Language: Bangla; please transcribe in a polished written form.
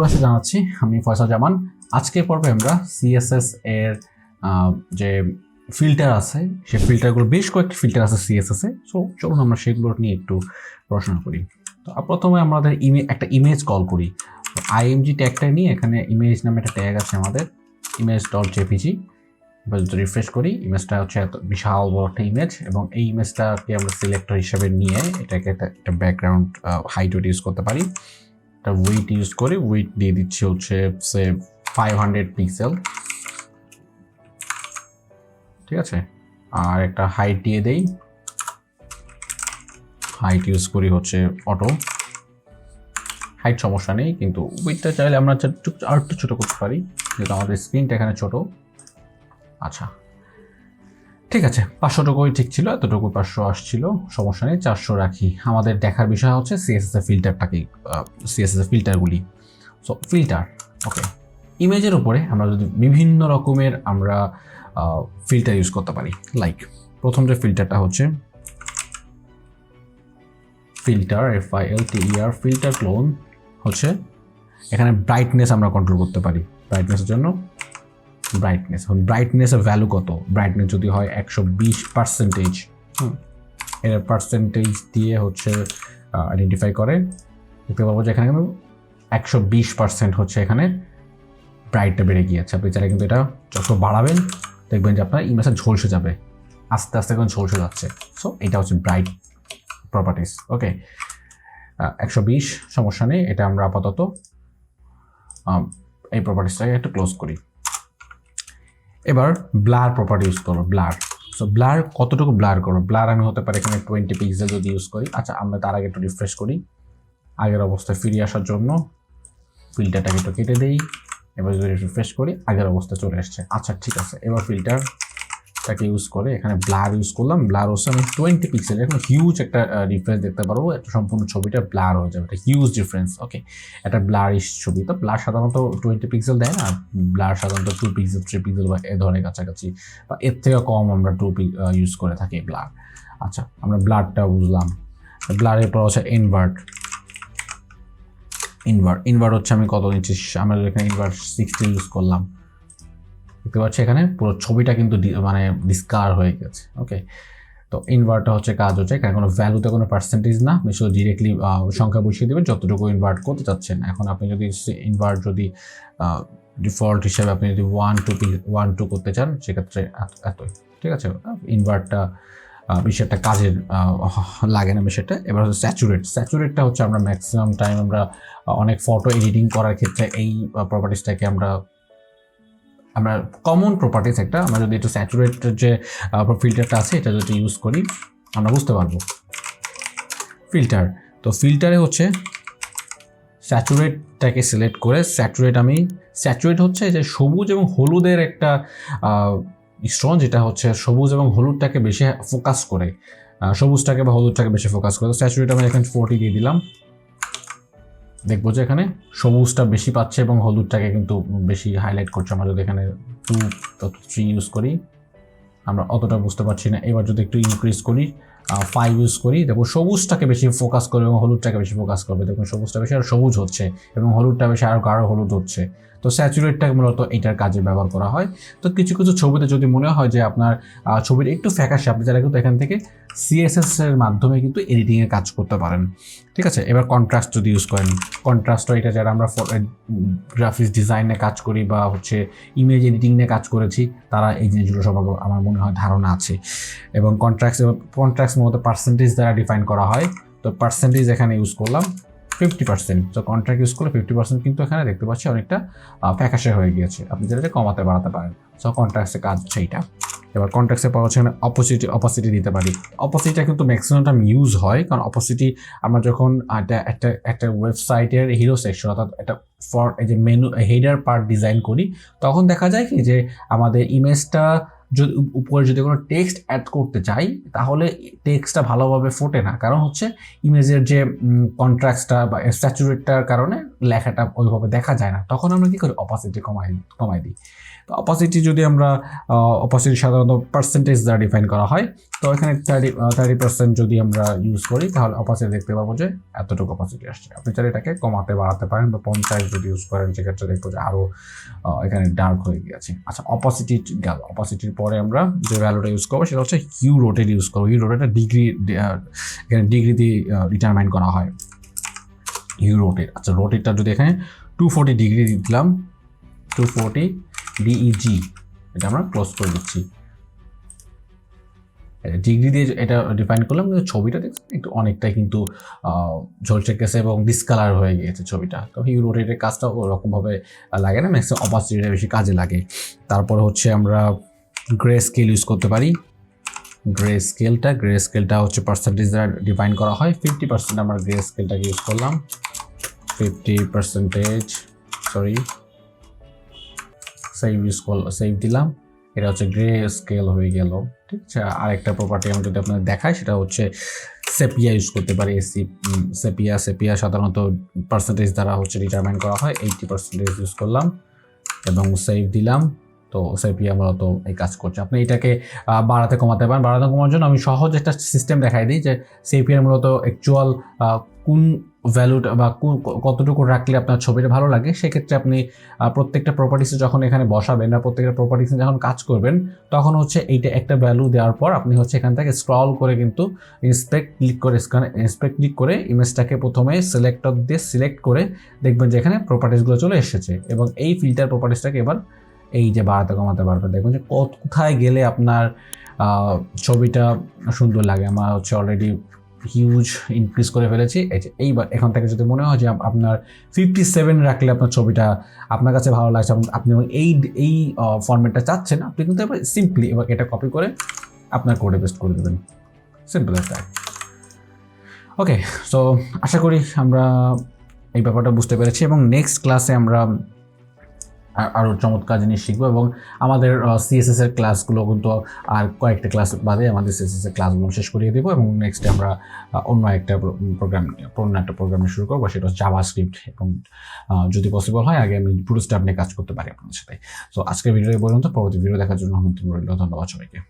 সবাইকে জানাচ্ছি আমি ফয়সাল জামান। আজকের পর্বে আমরা সিএসএস এর যে ফিল্টার আছে সেই ফিল্টারগুলো, বেশ কয়েকটি ফিল্টার আছে সিএসএস এ। সো চলুন আমরা সেগুলো নিয়ে একটু পড়াশোনা করি। তো প্রথমে আমাদের একটা ইমেজ কল করি। আইএমজি ট্যাগটা নিয়ে এখানে ইমেজ নামে একটা ট্যাগ আছে আমাদের, ইমেজ ডট জেপিজি। এবার যদি রিফ্রেশ করি, ইমেজটা হচ্ছে এত বিশাল বড় একটা ইমেজ, এবং এই ইমেজটাকে আমরা সিলেক্টর হিসেবে নিয়ে এটাকে একটা ব্যাকগ্রাউন্ড হাইট ইউজ করতে পারি। একটা উইথ ইউজ করে উইথ দিয়ে দিচ্ছি হচ্ছে সে 500 পিক্সেল, ঠিক আছে। আর একটা হাইট দিয়ে দেই, হাইট ইউজ করি হচ্ছে অটো হাইট, সমস্যা নেই, কিন্তু উইথটা চাইলে আমরা আর একটু ছোটো করতে পারি, যেহেতু আমাদের স্ক্রিনটা এখানে ছোটো। আচ্ছা ঠিক আছে, 500টুকুই ঠিক ছিল, এতটুকু 500 আসছিল, সমস্যা নেই, 400 রাখি। আমাদের দেখার বিষয় হচ্ছে সিএসএস এর ফিল্টারটাকে, সিএসএস এর ফিল্টারগুলি। সো ফিল্টার, ওকে। ইমেজের উপরে আমরা যদি বিভিন্ন রকমের আমরা ফিল্টার ইউজ করতে পারি। লাইক প্রথম যে ফিল্টারটা হচ্ছে ফিল্টার, FILTER, ফিল্টার ক্লোন হচ্ছে এখানে ব্রাইটনেস আমরা কন্ট্রোল করতে পারি। ব্রাইটনেসের জন্য ব্রাইটনেসের ভ্যালু কত, ব্রাইটনেস যদি হয় 120%, এর পার্সেন্টেজ দিয়ে হচ্ছে আইডেন্টিফাই করে। দেখতে পাবো যে এখানে 120% হচ্ছে এখানে ব্রাইটটা বেড়ে গিয়েছে। আপনি চাইলে কিন্তু এটা যত বাড়াবেন দেখবেন যে আপনার ইমেজটা ঝলসে যাবে, আস্তে আস্তে এখন ঝলসে যাচ্ছে। সো এটা হচ্ছে ব্রাইট প্রপার্টিস, ওকে। 120 সমস্যা নেই, এটা আমরা আপাতত এই প্রপার্টিসটাকে একটু ক্লোজ করি। এবার ব্লার প্রপার্টি ইউজ করবো, ব্লার। সো ব্লার কতটুকু ব্লার করবো, ব্লার আমি হতে পারে এখানে 20 পিক্সেল যদি ইউজ করি। আচ্ছা, আমরা তার আগে একটু রিফ্রেশ করি, আগের অবস্থায় ফিরে আসার জন্য ফিল্টারটাকে একটু কেটে দেই। এবার যদি রিফ্রেশ করি, আগের অবস্থায় চলে আসছে। আচ্ছা ঠিক আছে, এবার ফিল্টারটাকে ইউজ করে এখানে ব্লার ইউজ করলাম। ব্লার হচ্ছে আমি 20 পিক্সেল, এখন হিউজ একটা ডিফারেন্স দেখতে পারবো, একটা সম্পূর্ণ ছবিটা ব্লার হয়ে যাবে, একটা হিউজ ডিফারেন্স, ওকে। একটা ব্লারিশ ছবি, তো ব্লার সাধারণত 20 পিক্সেল দেয় না, ব্লার সাধারণত 2 পিক্সেল 3 পিক্সেল বা এ ধরনের কাছাকাছি, বা এর থেকে কম আমরা 2 ইউজ করে থাকি ব্লার। আচ্ছা, আমরা ব্লারটা বুঝলাম। ব্লারের পর হচ্ছে ইনভার্ট হচ্ছে আমি কত নিচ্ছি, আমরা এখানে ইনভার্ট 60 ইউজ করলাম। দেখতে পাচ্ছি এখানে পুরো ছবিটা কিন্তু মানে ডিসকার হয়ে গেছে, ওকে। তো ইনভার্টটা হচ্ছে কাজ হচ্ছে এখানে কোনো ভ্যালুতে কোনো পার্সেন্টেজ না, আপনি শুধু ডিরেক্টলি সংখ্যা বসিয়ে দেবেন যতটুকু ইনভার্ট করতে চাচ্ছেন। এখন আপনি যদি ইনভার্ট যদি ডিফল্ট হিসাবে আপনি যদি 1 2 করতে চান, সেক্ষেত্রে এতই, ঠিক আছে। ইনভার্টটা বিষয়টা কাজের লাগে না বিষয়টা। এবার হচ্ছে স্যাচুরেটটা হচ্ছে আমরা ম্যাক্সিমাম টাইম আমরা অনেক ফটো এডিটিং করার ক্ষেত্রে এই প্রপার্টিসটাকে আমরা কমন প্রপার্টিস একটা, আমরা যদি একটু স্যাচুরেটের যে ফিল্টারটা আছে এটা যদি ইউজ করি আমরা বুঝতে পারবো। ফিল্টার, তো ফিল্টারে হচ্ছে স্যাচুরেটটাকে সিলেক্ট করে স্যাচুরেট হচ্ছে যে সবুজ এবং হলুদের একটা স্টোন, যেটা হচ্ছে সবুজ এবং হলুদটাকে বেশি ফোকাস করে, সবুজটাকে বা হলুদটাকে বেশি ফোকাস করে। তো স্যাচুরেট আমি এখানে 40 দিয়ে দিলাম, দেখবো যে এখানে সবুজটা বেশি পাচ্ছে এবং হলুদটাকে কিন্তু বেশি হাইলাইট করছে। আমরা যদি এখানে 2 3 ইউজ করি আমরা অতটা বুঝতে পারছি না। এবার যদি একটু ইনক্রিজ করি, 5 ইউজ করি, দেখো সবুজটাকে বেশি ফোকাস করবে এবং হলুদটাকে বেশি ফোকাস করবে। দেখুন সবুজটা বেশি আর সবুজ হচ্ছে এবং হলুদটা বেশি আর গাঢ় হলুদ হচ্ছে। তো স্যাচুরেটটাকে মূলত এটার কাজে ব্যবহার করা হয়। তো কিছু কিছু ছবিতে যদি মনে হয় যে আপনার ছবিটা একটু ফ্যাকাশে, আপনি যারা কিন্তু এখান থেকে সিএসএস এর মাধ্যমে কিন্তু এডিটিংয়ের কাজ করতে পারেন, ঠিক আছে। এবার কন্ট্রাস্ট যদি ইউজ করেন, কন্ট্রাস্টও এটা যারা আমরা গ্রাফিক্স ডিজাইনে কাজ করি বা হচ্ছে ইমেজ এডিটিং নিয়ে কাজ করেছি, তারা এই জিনিসগুলো সব আমার মনে হয় ধারণা আছে। এবং কন্ট্রাস্ট মূলত পার্সেন্টেজ দ্বারা ডিফাইন করা হয়। তো পার্সেন্টেজ এখানে ইউজ করলাম 50%। তো কন্ট্রাক্ট ইউজ করলে 50% কিন্তু এখানে দেখতে পাচ্ছি অনেকটা ফ্যাকাশে হয়ে গিয়েছে, আপনি যেটা কমাতে বাড়াতে পারেন। সো কন্ট্রাক্টের কাজ হচ্ছে এইটা। এবার কন্ট্রাক্টের পর হচ্ছে এখানে অপোসিটি দিতে পারি। অপোসিটিটা কিন্তু ম্যাক্সিমাম টাইম ইউজ হয়, কারণ অপোসিটি আমরা যখন একটা ওয়েবসাইটের হিরো সেকশন, অর্থাৎ একটা এই যে মেনু হেডার পার্ট ডিজাইন করি, তখন দেখা যায় কি যে আমাদের ইমেজটা উপরে যদি কোনো টেক্সট অ্যাড করতে চাই তাহলে টেক্সটটা ভালোভাবে ফোটে না, কারণ হচ্ছে ইমেজের যে কন্ট্রাস্টটা বা স্যাচুরেটটার কারণে লেখাটা ওইভাবে দেখা যায় না। তখন আমরা কি করি, অপাসিটি কমাই দিই। তো অপাসিটি যদি আমরা অপাসিটি সাধারণত পার্সেন্টেজ দ্বারা ডিফাইন করা হয়, তো এখানে 30% যদি আমরা ইউজ করি তাহলে অপাসিটি দেখতে পাবো যে এতটুকু অপাসিটি আসছে। আপনি চাইলে এটাকে কমাতে বাড়াতে পারেন, বা 50 যদি ইউজ করেন সেক্ষেত্রে দেখবো যে আরও এখানে ডার্ক হয়ে গিয়েছে। আচ্ছা, অপাসিটি গেল। অপাসিটির পরে আমরা যে ভ্যালুটা ইউজ করবো সেটা হচ্ছে হিউ রোটেট ইউজ করবো। হিউ রোটেটটা ডিগ্রি, এখানে ডিগ্রি দিয়ে ডিটারমাইন করা হয় হিউ রোটেট। আচ্ছা, রোটেটটা যদি এখানে 240 ডিগ্রি দিলাম, 240 ডিইজি, এটা আমরা ক্লোজ করে দিচ্ছি। ডিগ্রি দিয়ে এটা ডিফাইন করলাম, কিন্তু ছবিটা দেখছেন একটু অনেকটাই কিন্তু ঝলসে গেছে এবং ডিসকালার হয়ে গিয়েছে ছবিটা। তো হিউ রোটেটের কাজটা ওরকমভাবে লাগে না, ম্যাক্সিমাম অপাসিটিটা বেশি কাজে লাগে। তারপরে হচ্ছে আমরা গ্রে স্কেল ইউজ করতে পারি। গ্রে স্কেলটা হচ্ছে পার্সেন্টেজ দ্বারা ডিফাইন করা হয়। 50% আমরা গ্রে স্কেলটাকে ইউজ করলাম, 50%, সরি, সেভ দিলাম। এটা হচ্ছে গ্রে স্কেল হয়ে গেল। ঠিক আছে, আরেকটা প্রপার্টি আমি যদি আপনাদের দেখাই সেটা হচ্ছে সেপিয়া ইউজ করতে পারি। সেপিয়া সাধারণত পার্সেন্টেজ দ্বারা হচ্ছে ডিটারমাইন করা হয়। 80% ইউজ করলাম এবং সেভ দিলাম। তো সেপিয়া মূলত এই কাজ করছে। আপনি এটাকে বাড়াতে কমাতে পারেন। বাড়াতে কমার জন্য আমি সহজ একটা সিস্টেম দেখাই দিই যে সেপিয়ার মূলত অ্যাকচুয়াল কোন ভ্যালুটা বা কতটুকু রাখলে আপনার ছবিটা ভালো লাগে, সেক্ষেত্রে আপনি প্রত্যেকটা প্রপার্টিসে যখন এখানে বসাবেন বা প্রত্যেকটা প্রপার্টিসে যখন কাজ করবেন, তখন হচ্ছে এইটা একটা ভ্যালু দেওয়ার পর আপনি হচ্ছে এখান থেকে স্ক্রল করে কিন্তু ইন্সপেক্ট ক্লিক করে ইমেজটাকে প্রথমে সিলেক্টর দিয়ে সিলেক্ট করে দেখবেন যে এখানে প্রপার্টিসগুলো চলে এসেছে, এবং এই ফিল্টার প্রপার্টিসটাকে এবার এই যে বাড়াতে কমাতে পারবেন। দেখবেন যে কোথায় গেলে আপনার ছবিটা সুন্দর লাগে। আমার হচ্ছে অলরেডি হিউজ ইনক্রিজ করে ফেলেছি। এইবার এখান থেকে যদি মনে হয় যে আপনার 57 রাখলে আপনার ছবিটা আপনার কাছে ভালো লাগছে, আপনি এই ফরম্যাটটা চাচ্ছেন, আপনি কিন্তু এবার সিম্পলি এবার এটা কপি করে আপনার কোডে পেস্ট করে দেবেন। Simple as that. Okay, so আশা করি আমরা এই ব্যাপারটা বুঝতে পেরেছি, এবং নেক্সট ক্লাসে আমরা আরও চমৎকার জিনিস শিখবো, এবং আমাদের CSS এর ক্লাসগুলো কিন্তু আর কয়েকটা ক্লাস বাদে আমাদের CSS এর ক্লাসগুলো শেষ করিয়ে দেবো, এবং নেক্সটে আমরা অন্য একটা প্রোগ্রাম শুরু করবো, সেটা হচ্ছে জাভাস্ক্রিপ্ট। এবং যদি পসিবল হয় আগে আমি পুরো স্টেপ নিয়ে কাজ করতে পারি আপনাদের সাথে। সো আজকের ভিডিও পর্যন্ত, পরবর্তী ভিডিও দেখার জন্য আমন্ত্রণ রইল। ধন্যবাদ সবাইকে।